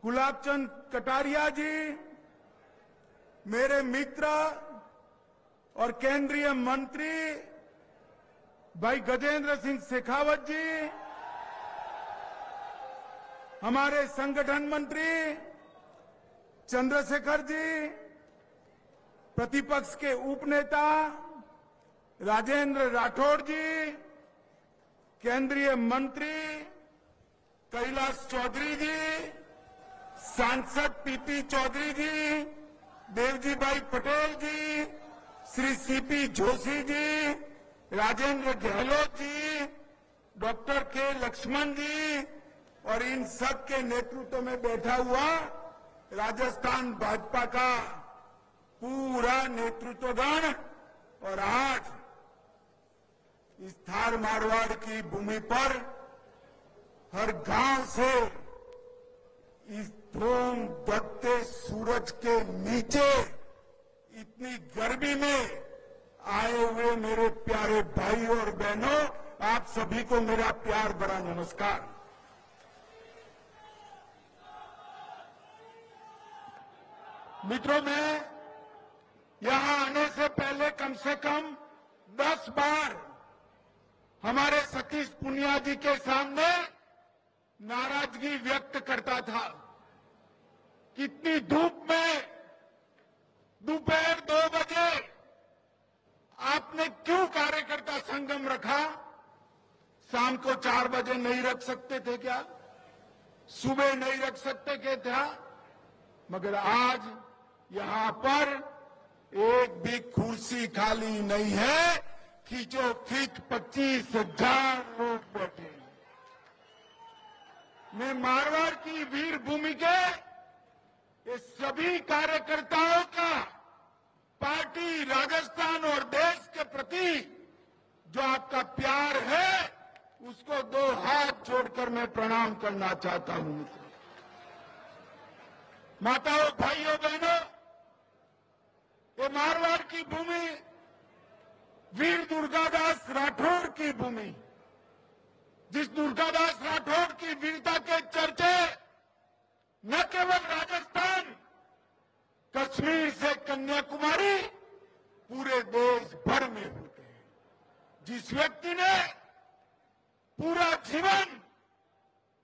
गुलाबचंद कटारिया जी, मेरे मित्र और केंद्रीय मंत्री भाई गजेंद्र सिंह शेखावत जी, हमारे संगठन मंत्री चंद्रशेखर जी, प्रतिपक्ष के उपनेता राजेंद्र राठौड़ जी, केंद्रीय मंत्री कैलाश चौधरी जी, सांसद पीपी चौधरी जी, देवजी भाई पटेल जी, श्री सीपी जोशी जी, राजेंद्र गहलोत जी, डॉक्टर के लक्ष्मण जी और इन सब के नेतृत्व में बैठा हुआ राजस्थान भाजपा का पूरा नेतृत्वगण और आज इस थार मारवाड़ की भूमि पर हर गांव से इस धूम दबते सूरज के नीचे इतनी गर्मी में आए हुए मेरे प्यारे भाई और बहनों, आप सभी को मेरा प्यार भरा नमस्कार। मित्रों, मैं यहां आने से पहले कम से कम 10 बार हमारे सतीश पुनिया जी के सामने नाराजगी व्यक्त करता था। कितनी धूप में दोपहर 2 बजे आपने क्यों कार्यकर्ता संगम रखा? शाम को 4 बजे नहीं रख सकते थे क्या? सुबह नहीं रख सकते क्या था? मगर आज यहां पर एक भी कुर्सी खाली नहीं है। खींचो खींच 25,000 लोग बैठे। मैं मारवाड़ की वीर भूमि के ये सभी कार्यकर्ताओं का पार्टी, राजस्थान और देश के प्रति जो आपका प्यार है उसको 2 हाथ जोड़कर मैं प्रणाम करना चाहता हूं। मित्रों, माताओं, भाइयों, बहनों, ये मारवाड़ की भूमि वीर दुर्गादास राठौड़ की भूमि, जिस दुर्गादास राठौड़ की वीरता के चर्चे न केवल राजस्थान, कश्मीर से कन्याकुमारी पूरे देश भर में होते हैं। जिस व्यक्ति ने पूरा जीवन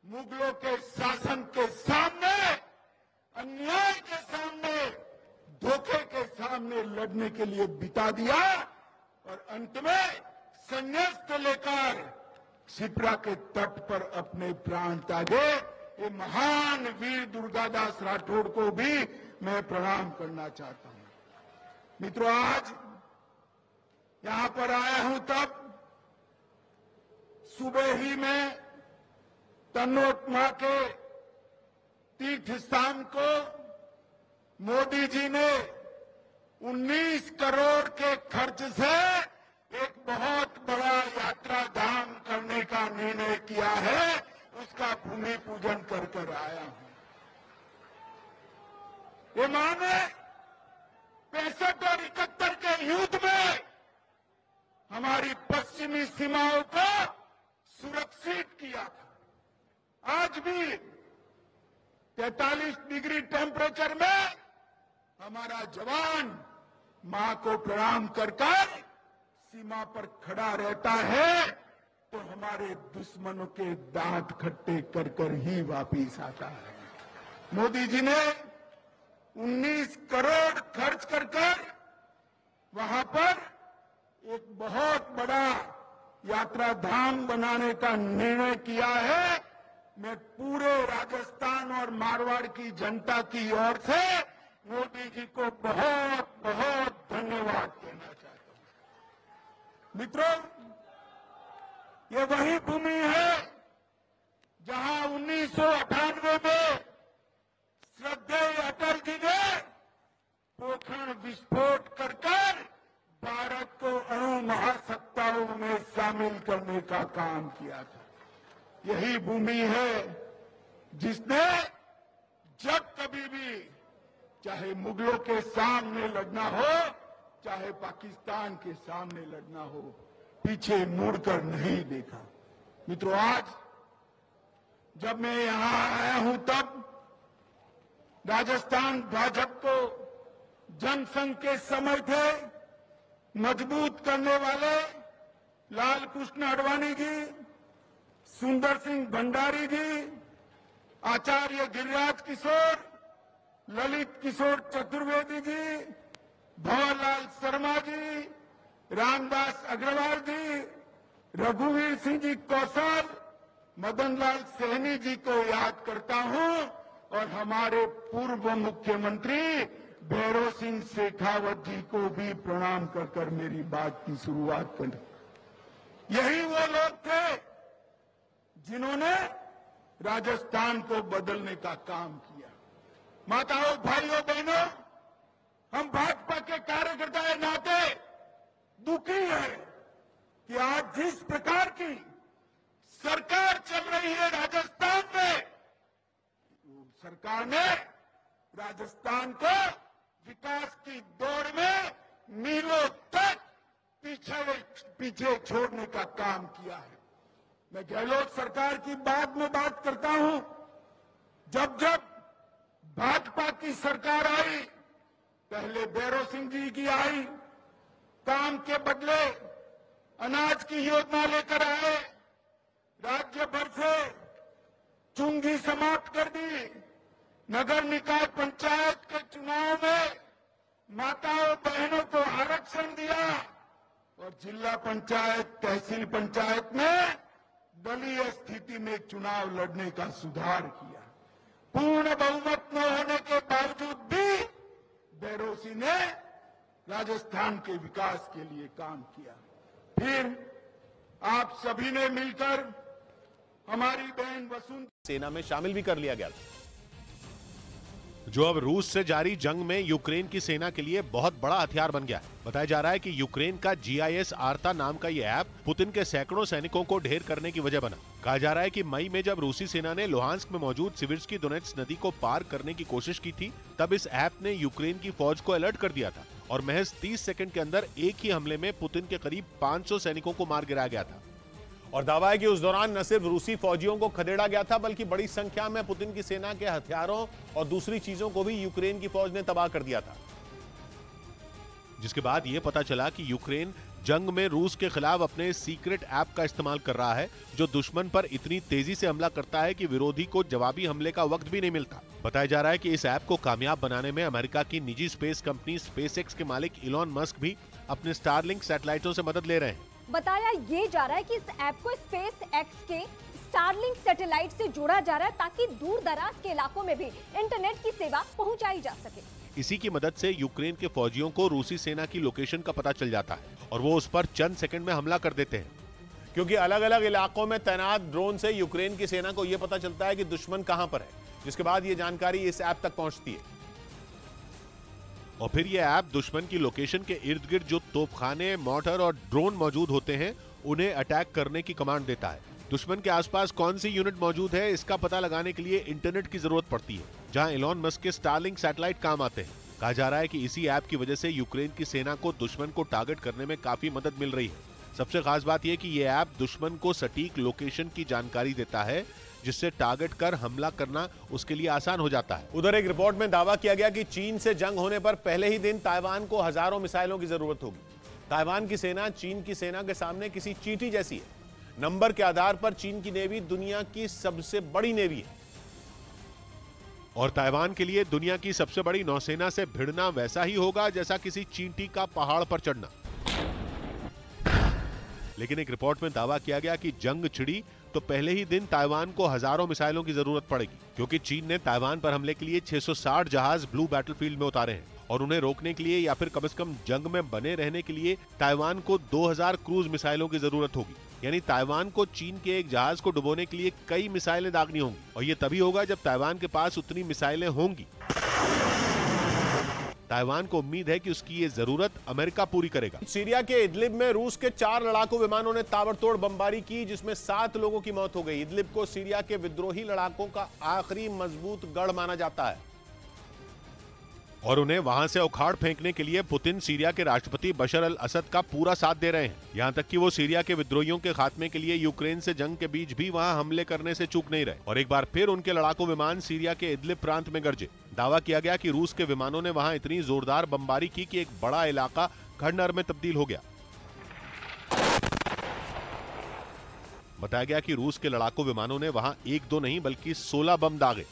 मुगलों के शासन के सामने, अन्याय के सामने, धोखे के सामने लड़ने के लिए बिता दिया और अंत में संन्यास लेकर क्षिप्रा के तट पर अपने प्राण त्यागे, ये महान वीर दुर्गादास राठौड़ को भी मैं प्रणाम करना चाहता हूं। मित्रों, आज यहां पर आया हूं तब सुबह ही मैं तन्नोट मां के तीर्थ स्थान को मोदी जी ने 19 करोड़ के खर्च से एक बहुत बड़ा यात्रा धाम करने का निर्णय किया है, उसका भूमि पूजन कर आया हूं। ये माने 65 और 71 के युद्ध में हमारी पश्चिमी सीमाओं को सुरक्षित किया था। आज भी 43 डिग्री टेम्परेचर में हमारा जवान मां को प्रणाम कर सीमा पर खड़ा रहता है तो हमारे दुश्मनों के दांत खट्टे कर ही वापिस आता है। मोदी जी ने 19 करोड़ खर्च कर वहां पर एक बहुत बड़ा यात्रा धाम बनाने का निर्णय किया है। मैं पूरे राजस्थान और मारवाड़ की जनता की ओर से मोदी जी को बहुत बहुत धन्यवाद देना चाहता हूं। मित्रों, ये वही भूमि है जहां 1998 में श्रद्धेय अटल जी ने पोखरण विस्फोट कर भारत को अणु महासत्ताओं में शामिल करने का काम किया था। यही भूमि है जिसने जब कभी भी चाहे मुगलों के सामने लड़ना हो, चाहे पाकिस्तान के सामने लड़ना हो, पीछे मुड़कर नहीं देखा। मित्रों, आज जब मैं यहां आया हूं तब राजस्थान भाजपा को जनसंघ के समय थे मजबूत करने वाले लाल कृष्ण आडवाणी जी, सुंदर सिंह भंडारी जी, आचार्य गिरिराज किशोर, ललित किशोर चतुर्वेदी जी, भंवरलाल शर्मा जी, रामदास अग्रवाल जी, रघुवीर सिंह जी कौशल, मदन लाल सैनी जी को याद करता हूं और हमारे पूर्व मुख्यमंत्री भैरव सिंह शेखावत जी को भी प्रणाम कर मेरी बात की शुरुआत कर। यही वो लोग थे जिन्होंने राजस्थान को बदलने का काम किया। माताओं, भाइयों, बहनों, हम भाजपा के कार्यकर्ता के नाते दुखी है कि आज जिस प्रकार की सरकार चल रही है राजस्थान में, सरकार ने राजस्थान को विकास की दौड़ में मीलों तक पीछे छोड़ने का काम किया है। मैं गहलोत सरकार की बाद में बात करता हूं। जब जब भाजपा की सरकार आई, पहले भैरव सिंह जी की आई, काम के बदले अनाज की योजना लेकर आए, राज्य भर से चुंगी समाप्त कर दी, नगर निकाय पंचायत के चुनाव में माताओं बहनों को आरक्षण दिया और जिला पंचायत तहसील पंचायत में दलीय स्थिति में चुनाव लड़ने का सुधार किया। पूर्ण बहुमत न होने के बावजूद भी भैरव सिंह ने राजस्थान के विकास के लिए काम किया। फिर आप सभी ने मिलकर हमारी बहन वसुंधरा सेना में शामिल भी कर लिया गया था, जो अब रूस से जारी जंग में यूक्रेन की सेना के लिए बहुत बड़ा हथियार बन गया है। बताया जा रहा है कि यूक्रेन का GIS आर्ता नाम का यह ऐप पुतिन के सैकड़ों सैनिकों को ढेर करने की वजह बना। कहा जा रहा है कि मई में जब रूसी सेना ने लुहांस्क में मौजूद सिविर्स्की दोनेत्स्क नदी को पार करने की कोशिश की थी, तब इस ऐप ने यूक्रेन की फौज को अलर्ट कर दिया था और महज 30 सेकंड के अंदर एक ही हमले में पुतिन के करीब 500 सैनिकों को मार गिराया गया था। और दावा है कि उस दौरान न सिर्फ रूसी फौजियों को खदेड़ा गया था, बल्कि बड़ी संख्या में पुतिन की सेना के हथियारों और दूसरी चीजों को भी यूक्रेन की फौज ने तबाह कर दिया था। जिसके बाद यह पता चला कि यूक्रेन जंग में रूस के खिलाफ अपने सीक्रेट ऐप का इस्तेमाल कर रहा है, जो दुश्मन पर इतनी तेजी से हमला करता है कि विरोधी को जवाबी हमले का वक्त भी नहीं मिलता। बताया जा रहा है कि इस ऐप को कामयाब बनाने में अमेरिका की निजी स्पेस कंपनी स्पेसएक्स के मालिक इलॉन मस्क भी अपने स्टारलिंक सैटेलाइटों से मदद ले रहे हैं। बताया ये जा रहा है कि इस ऐप को स्पेसएक्स के स्टारलिंक सैटेलाइट से जोड़ा जा रहा है ताकि दूर दराज के इलाकों में भी इंटरनेट की सेवा पहुंचाई जा सके। इसी की मदद से यूक्रेन के फौजियों को रूसी सेना की लोकेशन का पता चल जाता है और वो उस पर चंद सेकंड में हमला कर देते हैं, क्योंकि अलग अलग इलाकों में तैनात ड्रोन से यूक्रेन की सेना को यह पता चलता है कि दुश्मन कहां पर है, जिसके बाद ये जानकारी इस ऐप तक पहुंचती है और फिर यह ऐप दुश्मन की लोकेशन के इर्द गिर्द जो तोपखाने, मोर्टर और ड्रोन मौजूद होते हैं, उन्हें अटैक करने की कमांड देता है। दुश्मन के आसपास कौन सी यूनिट मौजूद है, इसका पता लगाने के लिए इंटरनेट की जरूरत पड़ती है, जहां इलॉन मस्क के स्टारलिंक सैटेलाइट काम आते हैं। कहा जा रहा है कि इसी ऐप की वजह से यूक्रेन की सेना को दुश्मन को टारगेट करने में काफी मदद मिल रही है। सबसे खास बात यह कि यह ऐप दुश्मन को सटीक लोकेशन की जानकारी देता है, जिससे टारगेट कर हमला करना उसके लिए आसान हो जाता है। उधर एक रिपोर्ट में दावा किया गया कि चीन से जंग होने पर पहले ही दिन ताइवान को हजारों मिसाइलों की जरूरत होगी। ताइवान की सेना चीन की सेना के सामने किसी चींटी जैसी है। नंबर के आधार पर चीन की नेवी दुनिया की सबसे बड़ी नेवी है और ताइवान के लिए दुनिया की सबसे बड़ी नौसेना से भिड़ना वैसा ही होगा जैसा किसी चींटी का पहाड़ पर चढ़ना। लेकिन एक रिपोर्ट में दावा किया गया कि जंग छिड़ी तो पहले ही दिन ताइवान को हजारों मिसाइलों की जरूरत पड़ेगी, क्योंकि चीन ने ताइवान पर हमले के लिए 660 जहाज ब्लू बैटलफील्ड में उतारे हैं और उन्हें रोकने के लिए या फिर कम से कम जंग में बने रहने के लिए ताइवान को 2000 क्रूज मिसाइलों की जरूरत होगी। यानी ताइवान को चीन के एक जहाज को डुबोने के लिए कई मिसाइलें दागनी होंगी और ये तभी होगा जब ताइवान के पास उतनी मिसाइलें होंगी। ताइवान को उम्मीद है कि उसकी ये जरूरत अमेरिका पूरी करेगा। सीरिया के इदलिब में रूस के 4 लड़ाकू विमानों ने ताबड़तोड़ बमबारी की, जिसमें 7 लोगों की मौत हो गई। इदलिब को सीरिया के विद्रोही लड़ाकों का आखिरी मजबूत गढ़ माना जाता है। और उन्हें वहां से उखाड़ फेंकने के लिए पुतिन सीरिया के राष्ट्रपति बशर अल असद का पूरा साथ दे रहे हैं। यहाँ तक कि वो सीरिया के विद्रोहियों के खात्मे के लिए यूक्रेन से जंग के बीच भी वहां हमले करने से चूक नहीं रहे। और एक बार फिर उनके लड़ाकू विमान सीरिया के इदलिब प्रांत में गरजे। दावा किया गया कि रूस के विमानों ने वहां इतनी जोरदार बमबारी की कि एक बड़ा इलाका खंडहर में तब्दील हो गया। बताया गया कि रूस के लड़ाकू विमानों ने वहां 1-2 नहीं बल्कि 16 बम दागे।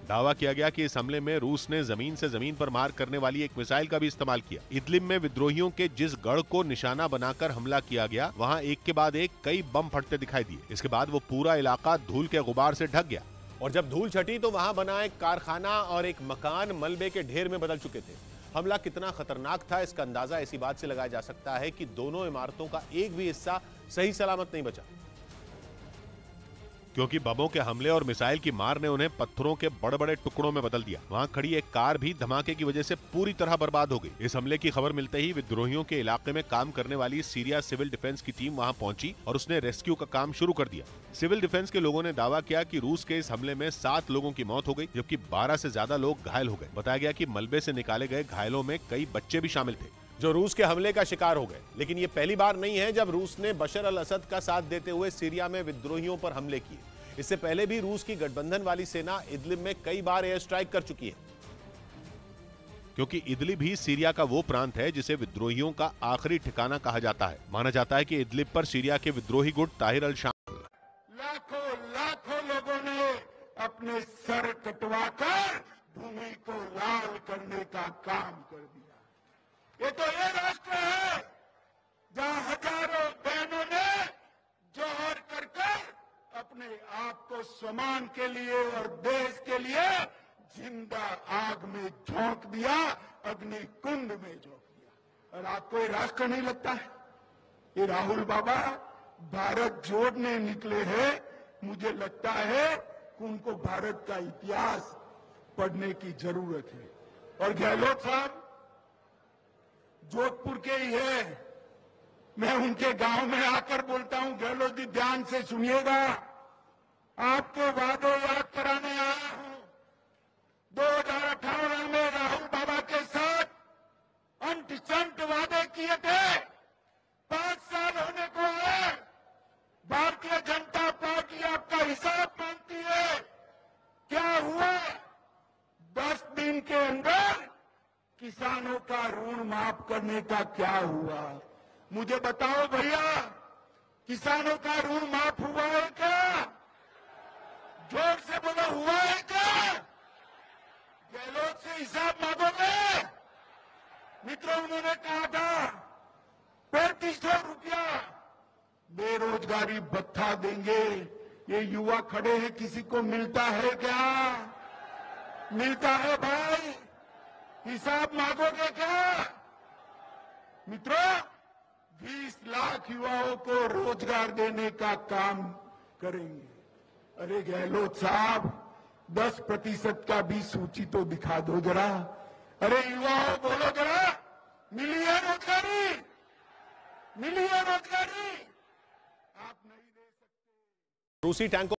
दावा किया गया कि इस हमले में रूस ने जमीन से जमीन पर मार करने वाली एक मिसाइल का भी इस्तेमाल किया। इदलिब में विद्रोहियों के जिस गढ़ को निशाना बनाकर हमला किया गया, वहां एक के बाद एक कई बम फटते दिखाई दिए। इसके बाद वो पूरा इलाका धूल के गुबार से ढक गया। और जब धूल छटी तो वहां बना एक कारखाना और एक मकान मलबे के ढेर में बदल चुके थे। हमला कितना खतरनाक था इसका अंदाजा इसी बात से लगाया जा सकता है कि दोनों इमारतों का एक भी हिस्सा सही सलामत नहीं बचा, क्योंकि बमों के हमले और मिसाइल की मार ने उन्हें पत्थरों के बड़े बड़े टुकड़ों में बदल दिया। वहां खड़ी एक कार भी धमाके की वजह से पूरी तरह बर्बाद हो गई। इस हमले की खबर मिलते ही विद्रोहियों के इलाके में काम करने वाली सीरिया सिविल डिफेंस की टीम वहां पहुंची और उसने रेस्क्यू का काम शुरू कर दिया। सिविल डिफेंस के लोगों ने दावा किया कि रूस के इस हमले में 7 लोगों की मौत हो गई, जबकि 12 से ज्यादा लोग घायल हो गए। बताया गया कि मलबे से निकाले गए घायलों में कई बच्चे भी शामिल थे जो रूस के हमले का शिकार हो गए। लेकिन ये पहली बार नहीं है जब रूस ने बशर अल असद का साथ देते हुए सीरिया में विद्रोहियों पर हमले किए। इससे पहले भी रूस की गठबंधन वाली सेना इदलिब में कई बार एयर स्ट्राइक कर चुकी है, क्योंकि इदलिब ही सीरिया का वो प्रांत है जिसे विद्रोहियों का आखिरी ठिकाना कहा जाता है। माना जाता है कि इदलिब पर सीरिया के विद्रोही गुट ताहिर अल शाम लाखों लोगों ने अपने सर कटवाकर भूमि को लाल करने का काम कर दिया। ये तो ये राष्ट्र है जहां हजारों बहनों ने जौहर कर अपने आप को सम्मान के लिए और देश के लिए जिंदा आग में झोंक दिया, अग्नि कुंड में झोंक दिया। और आपको ये राष्ट्र नहीं लगता है? ये राहुल बाबा भारत जोड़ने निकले हैं। मुझे लगता है कि उनको भारत का इतिहास पढ़ने की जरूरत है। और गहलोत साहब जोधपुर के ही है, मैं उनके गांव में आकर बोलता हूं, गहलोत जी ध्यान से सुनिएगा, आपके वादे याद कराने आया हूं। 2018 में राहुल बाबा के साथ अंट संट वादे किए थे, 5 साल होने को है। भारतीय जनता पार्टी आपका हिसाब मांगती है। क्या हुआ? 10 दिन के अंदर किसानों का ऋण माफ करने का क्या हुआ? मुझे बताओ भैया, किसानों का ऋण माफ हुआ है क्या? जोर से बोलो, हुआ है क्या? गहलोत से हिसाब मांगोगे? मित्रों, उन्होंने कहा था 3500 रुपया बेरोजगारी भत्ता देंगे। ये युवा खड़े हैं, किसी को मिलता है क्या? मिलता है भाई? हिसाब मांगोगे क्या? मित्रों, 20 लाख युवाओं को रोजगार देने का काम करेंगे। अरे गहलोत साहब, 10% का भी सूची तो दिखा दो जरा। अरे युवाओं, बोलो जरा, मिली है रोजगारी? मिली है रोजगारी? आप नहीं दे सकते। रूसी टैंकों